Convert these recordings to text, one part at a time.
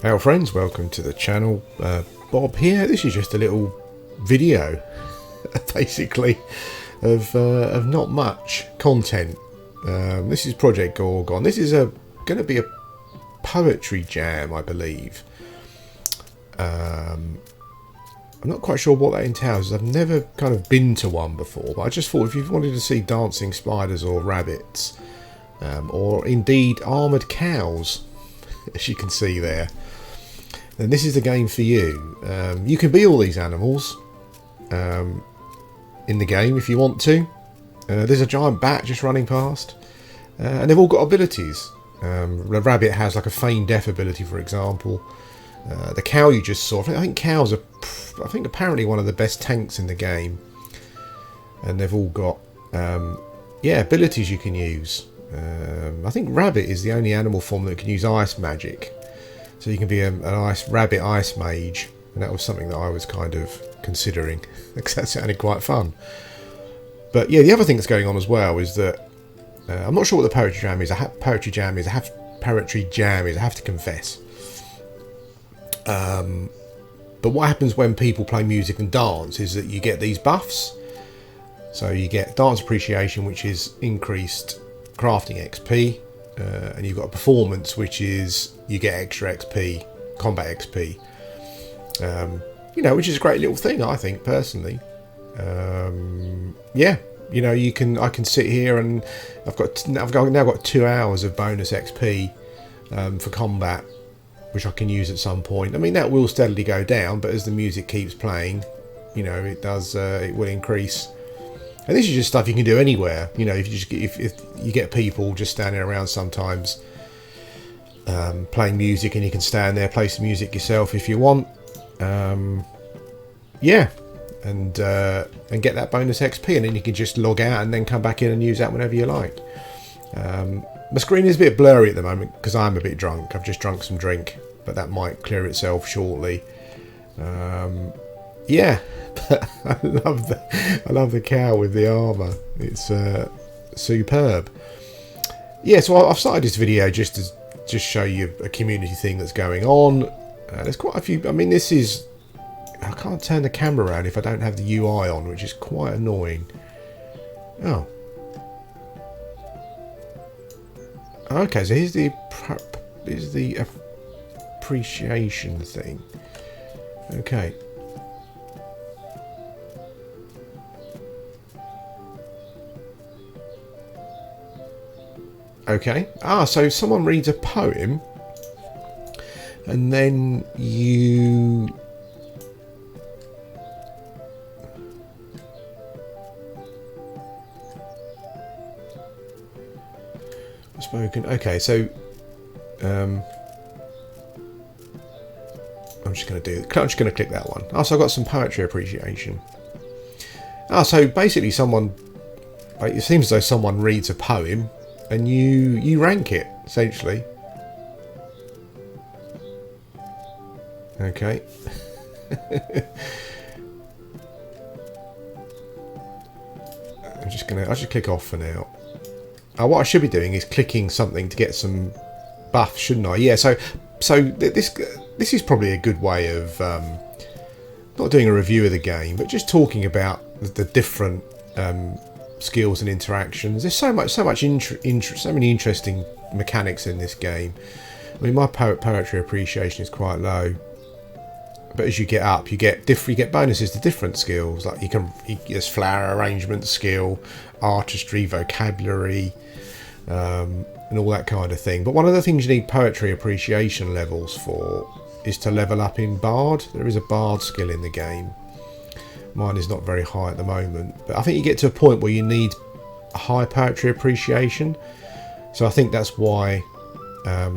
Hello friends, welcome to the channel. Bob here. This is just a little video basically of not much content. This is Project Gorgon. This is going to be a poetry jam, I believe. I'm not quite sure what that entails. I've never kind of been to one before, but I just thought if you wanted to see dancing spiders or rabbits, or indeed armoured cows, as you can see there, then this is the game for you. You can be all these animals in the game if you want to. There's a giant bat just running past, and they've all got abilities. The rabbit has like a feign death ability, for example. The cow you just saw, I think cows are, apparently one of the best tanks in the game, and they've all got abilities you can use. I think rabbit is the only animal form that can use ice magic, so you can be an rabbit ice mage, and that was something that I was kind of considering because that sounded quite fun. But yeah, the other thing that's going on as well is that I'm not sure what the poetry jam is. I have to confess. But what happens when people play music and dance is that you get these buffs. So you get dance appreciation, which is increased crafting XP, and you've got a performance, which is you get extra XP, combat XP. Which is a great little thing, I think, personally. I can sit here and I've now got 2 hours of bonus XP for combat, which I can use at some point. I mean, that will steadily go down, but as the music keeps playing, it will increase. And this is just stuff you can do anywhere. If you get people just standing around sometimes playing music, and you can stand there, play some music yourself if you want. And get that bonus XP, and then you can just log out and then come back in and use that whenever you like. My screen is a bit blurry at the moment because I'm a bit drunk. I've just drunk some drink, but that might clear itself shortly. But I love the cow with the armour. It's superb. Yeah, so I've started this video just to show you a community thing that's going on. There's quite a few. I mean, I can't turn the camera around if I don't have the UI on, which is quite annoying. Oh. Okay, so here's the appreciation thing. Okay. Okay. So someone reads a poem, and then you spoken. Okay, so I'm just going to click that one. So I've got some poetry appreciation. So basically it seems as though someone reads a poem and you rank it, essentially. Okay. I'll just click off for now. What I should be doing is clicking something to get some buffs, shouldn't I? Yeah, so this is probably a good way of not doing a review of the game, but just talking about the different skills and interactions. There's so many interesting mechanics in this game. I mean, my poetry appreciation is quite low, but as you get up, you get bonuses to different skills. Like there's flower arrangement skill, artistry, vocabulary, and all that kind of thing. But one of the things you need poetry appreciation levels for is to level up in Bard. There is a Bard skill in the game. Mine is not very high at the moment, but I think you get to a point where you need a high poetry appreciation. So I think that's why I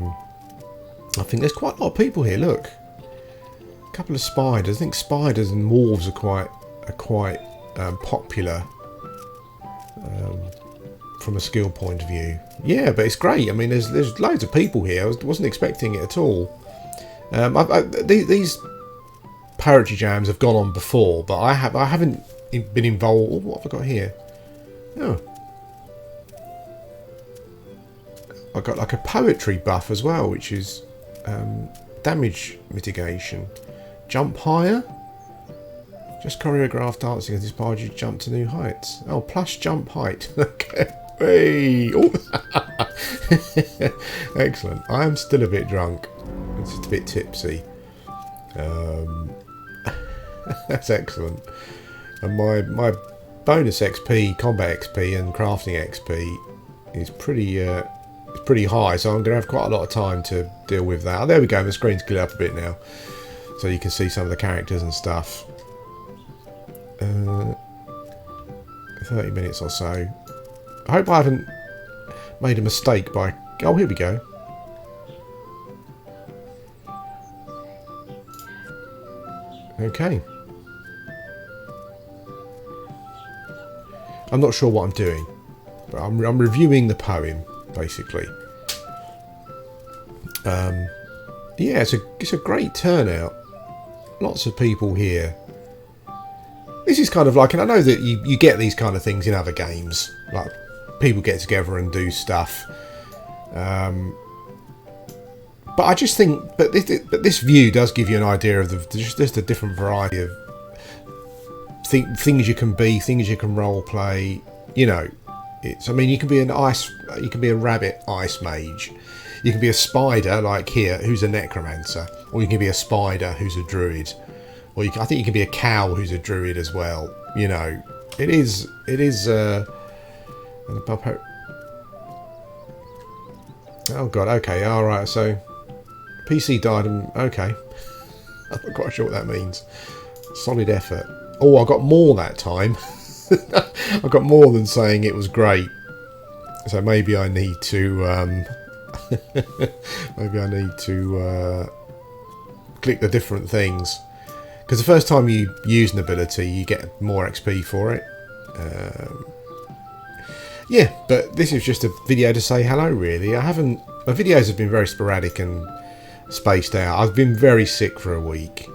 think there's quite a lot of people here. Look, a couple of spiders. I think spiders and wolves are quite popular from a skill point of view. Yeah, but it's great. I mean, there's loads of people here. I wasn't expecting it at all. These poetry jams have gone on before, but I haven't been involved. Oh, what have I got here? Oh, I got like a poetry buff as well, which is damage mitigation. Jump higher. Just choreograph dancing as inspired you to jump to new heights. Oh, plus jump height. Okay. Hey. Oh. Excellent. I am still a bit drunk. I'm just a bit tipsy. That's excellent. And my bonus XP, combat XP, and crafting XP is pretty high. So I'm going to have quite a lot of time to deal with that. Oh, there we go. The screen's cleared up a bit now, so you can see some of the characters and stuff. 30 minutes or so. I hope I haven't made a mistake by... Oh, here we go. Okay. I'm not sure what I'm doing, but I'm reviewing the poem, basically. Yeah, it's a great turnout. Lots of people here. This is kind of like, and I know that you get these kind of things in other games, like people get together and do stuff. But I just think, but this view does give you an idea of just a different variety of things you can be, things you can role play. You know, I mean, you can be a rabbit ice mage. You can be a spider like here, who's a necromancer, or you can be a spider who's a druid. Or I think you can be a cow who's a druid as well. You know, it is. Oh god. Okay. All right. So, PC died. Okay. I'm not quite sure what that means. Solid effort. Oh, I got more that time. I got more than saying it was great. So maybe I need to. Maybe I need to click the different things. Because the first time you use an ability, you get more XP for it. Yeah, but this is just a video to say hello, really. My videos have been very sporadic and spaced out. I've been very sick for a week.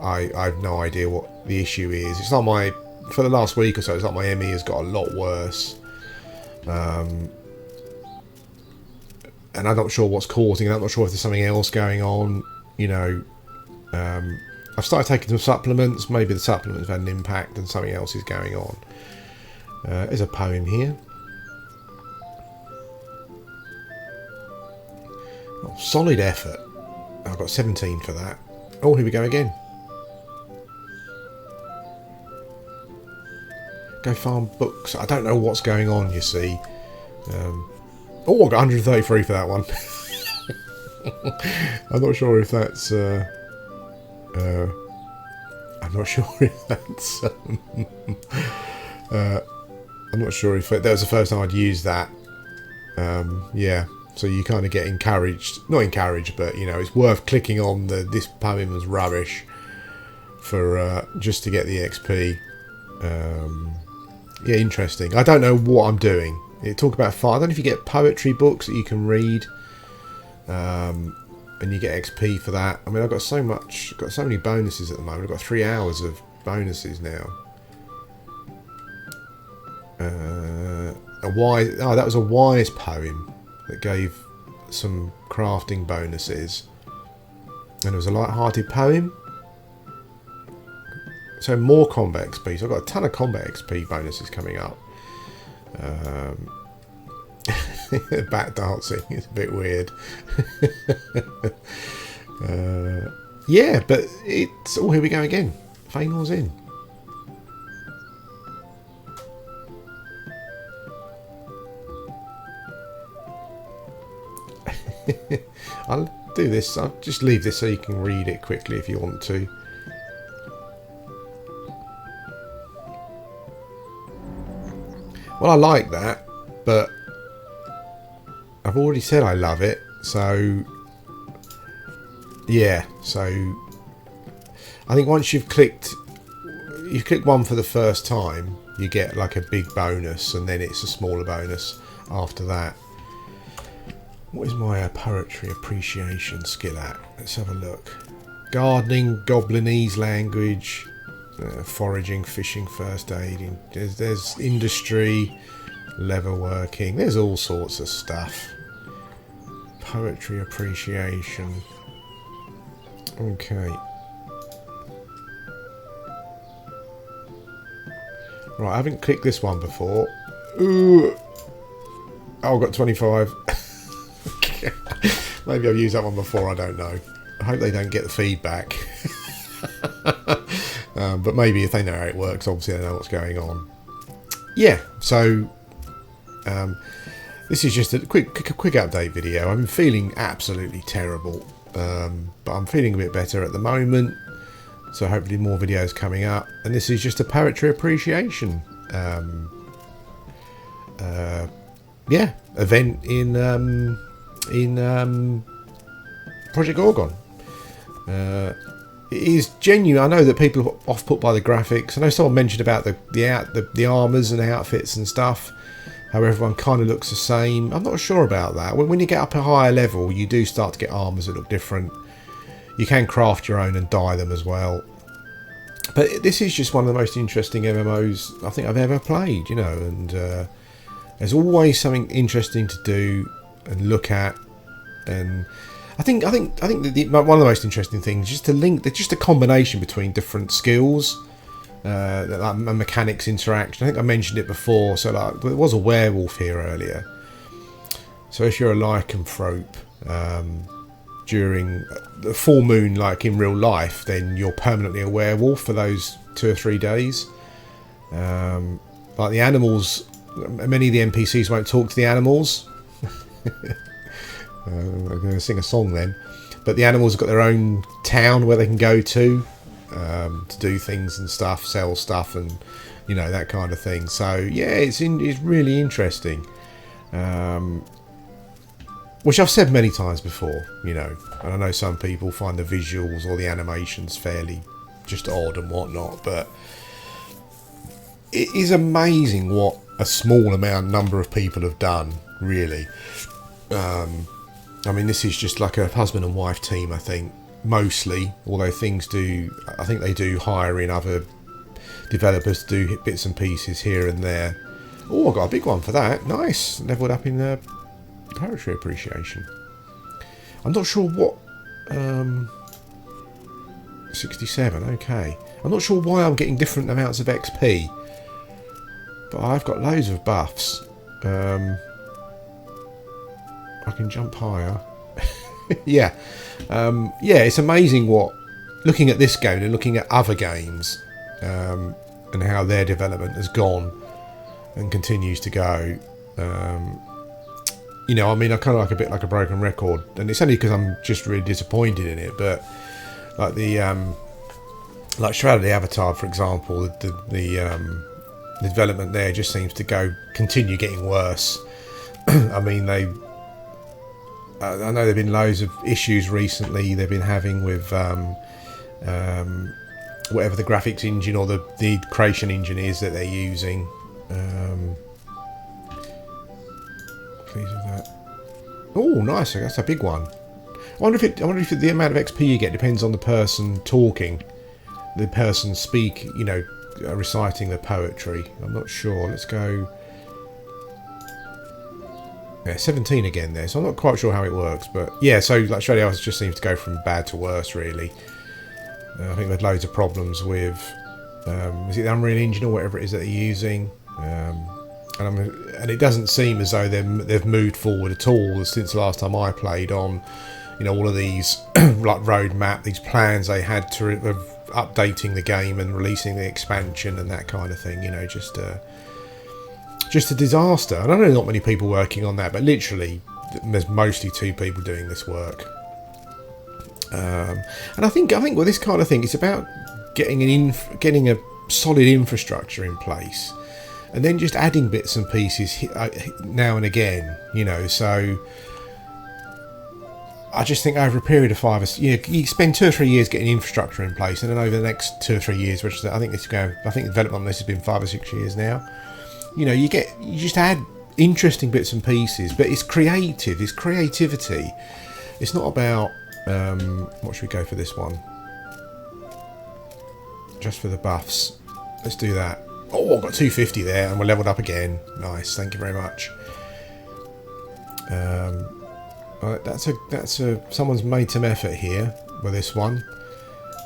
I have no idea what the issue is. It's not for the last week or so, it's like my ME has got a lot worse. And I'm not sure what's causing it. I'm not sure if there's something else going on, you know. I've started taking some supplements. Maybe the supplements have had an impact and something else is going on. There's a poem here. Oh, solid effort. I've got 17 for that. Oh, here we go again. Go farm books. I don't know what's going on, you see. Oh, I got 133 for that one. I'm not sure if that's... I'm not sure if that's... I'm not sure if that was the first time I'd used that. Yeah, so you kind of get encouraged. Not encouraged, but, you know, it's worth clicking on this poem was rubbish for just to get the XP. Yeah, interesting. I don't know what I'm doing. Talk about fire. I don't know if you get poetry books that you can read, and you get XP for that. I mean, I've got so many bonuses at the moment. I've got 3 hours of bonuses now. That was a wise poem that gave some crafting bonuses, and it was a light-hearted poem. So more combat XP. So I've got a ton of combat XP bonuses coming up. Bat dancing is a bit weird. Yeah, but it's... Oh, here we go again. Feynor's in. I'll do this. I'll just leave this so you can read it quickly if you want to. Well, I like that, but I've already said I love it, so yeah. So I think once you've clicked one for the first time, you get like a big bonus, and then it's a smaller bonus after that. What is my poetry appreciation skill at? Let's have a look. Gardening, Goblinese language, foraging, fishing, first aiding. There's industry, leatherworking. There's all sorts of stuff. Poetry appreciation. Okay. Right, I haven't clicked this one before. Ooh. Oh, I've got 25. Maybe I've used that one before, I don't know. I hope they don't get the feedback. But maybe if they know how it works, obviously they know what's going on. Yeah, so this is just a quick update video. I'm feeling absolutely terrible, but I'm feeling a bit better at the moment. So hopefully more videos coming up. And this is just a poetry appreciation event in Project Gorgon. It is genuine. I know that people are off put by the graphics. I know someone mentioned about the armours and outfits and stuff, how everyone kind of looks the same. I'm not sure about that. When you get up a higher level, you do start to get armours that look different. You can craft your own and dye them as well. But this is just one of the most interesting MMOs I think I've ever played, you know, and there's always something interesting to do and look at. And I think one of the most interesting things is just to link, just a combination between different skills, like mechanics interaction. I think I mentioned it before. So like, there was a werewolf here earlier. So if you're a lycanthrope, during the full moon, like in real life, then you're permanently a werewolf for those 2 or 3 days. Like the animals, many of the NPCs won't talk to the animals. I'm going to sing a song then. But the animals have got their own town where they can go to do things and stuff, sell stuff, and you know, that kind of thing. So yeah, it's really interesting. Which I've said many times before, you know, and I know some people find the visuals or the animations fairly just odd and whatnot, but it is amazing what a small number of people have done, really. I mean, this is just like a husband and wife team, I think, mostly, although I think they do hire in other developers to do bits and pieces here and there. Oh, I got a big one for that. Nice. Leveled up in the poetry appreciation. I'm not sure what 67, okay. I'm not sure why I'm getting different amounts of XP, but I've got loads of buffs. I can jump higher. Yeah, it's amazing what, looking at this game and looking at other games, and how their development has gone and continues to go. You know, I mean, I kind of like a bit like a broken record, and it's only because I'm just really disappointed in it. But like like Shroud of the Avatar, for example, the development there just seems to continue getting worse. I mean, I know there've been loads of issues recently they've been having with whatever the graphics engine or the creation engine is that they're using. Please with that. Oh, nice! That's a big one. I wonder if the amount of XP you get depends on the person talking, the person you know, reciting the poetry. I'm not sure. Let's go. Yeah, 17 again there. So I'm not quite sure how it works, but yeah. So like Shroud of the just seems to go from bad to worse, really. I think there's loads of problems with is it the Unreal Engine or whatever it is that they're using. And it doesn't seem as though they've moved forward at all since the last time I played on, you know, all of these like roadmap, these plans they had of updating the game and releasing the expansion and that kind of thing. You know, just a disaster. And I know there's not many people working on that, but literally there's mostly 2 people doing this work. And I think with this kind of thing, it's about getting a solid infrastructure in place. And then just adding bits and pieces now and again, you know. So I just think over a period of 5 or you spend 2 or 3 years getting infrastructure in place, and then over the next 2 or 3 years, which I think the development on this has been 5 or 6 years now. You know, you just add interesting bits and pieces, but it's creative. It's creativity. It's not about what should we go for this one? Just for the buffs. Let's do that. Oh, I've got 250 there, and we're leveled up again. Nice, thank you very much. That's a someone's made some effort here with this one,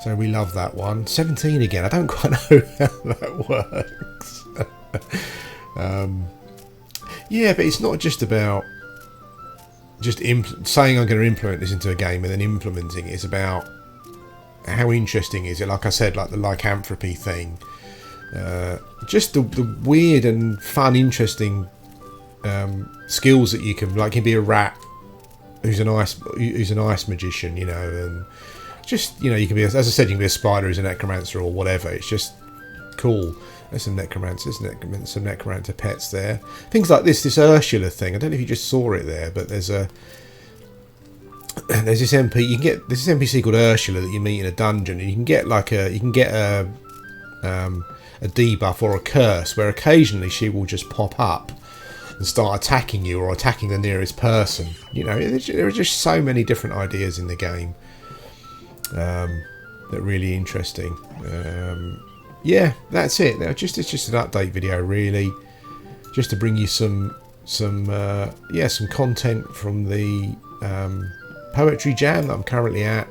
so we love that one. 17 again. I don't quite know how that works. Yeah, but it's not just about just saying I'm going to implement this into a game and then implementing it. It's about how interesting is it. Like I said, like the lycanthropy thing, just the weird and fun, interesting skills that you can, like, you can be a rat who's an ice magician, you know, and just, you know, you can be, as I said, you can be a spider who's a necromancer or whatever. It's just cool. There's some necromancers, some necromancer pets there. Things like this Ursula thing. I don't know if you just saw it there, but there's this MP. You can get this NPC called Ursula that you meet in a dungeon, and you can get like a debuff or a curse where occasionally she will just pop up and start attacking you or attacking the nearest person. You know, there are just so many different ideas in the game that are really interesting. Yeah, that's it. Now, it's just an update video, really, just to bring you some content from the poetry jam that I'm currently at.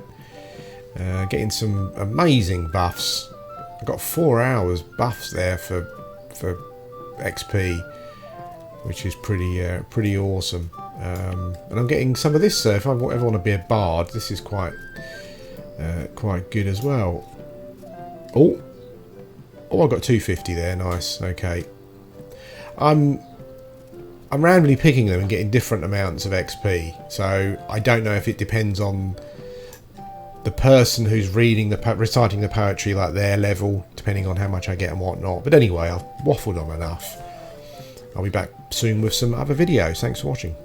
Getting some amazing buffs. I've got 4 hours buffs there for XP, which is pretty awesome. And I'm getting some of this. If I ever want to be a bard, this is quite good as well. Oh, I got 250 there. Nice. Okay. I'm randomly picking them and getting different amounts of XP. So I don't know if it depends on the person who's reciting the poetry, like their level, depending on how much I get and whatnot. But anyway, I've waffled on enough. I'll be back soon with some other videos. Thanks for watching.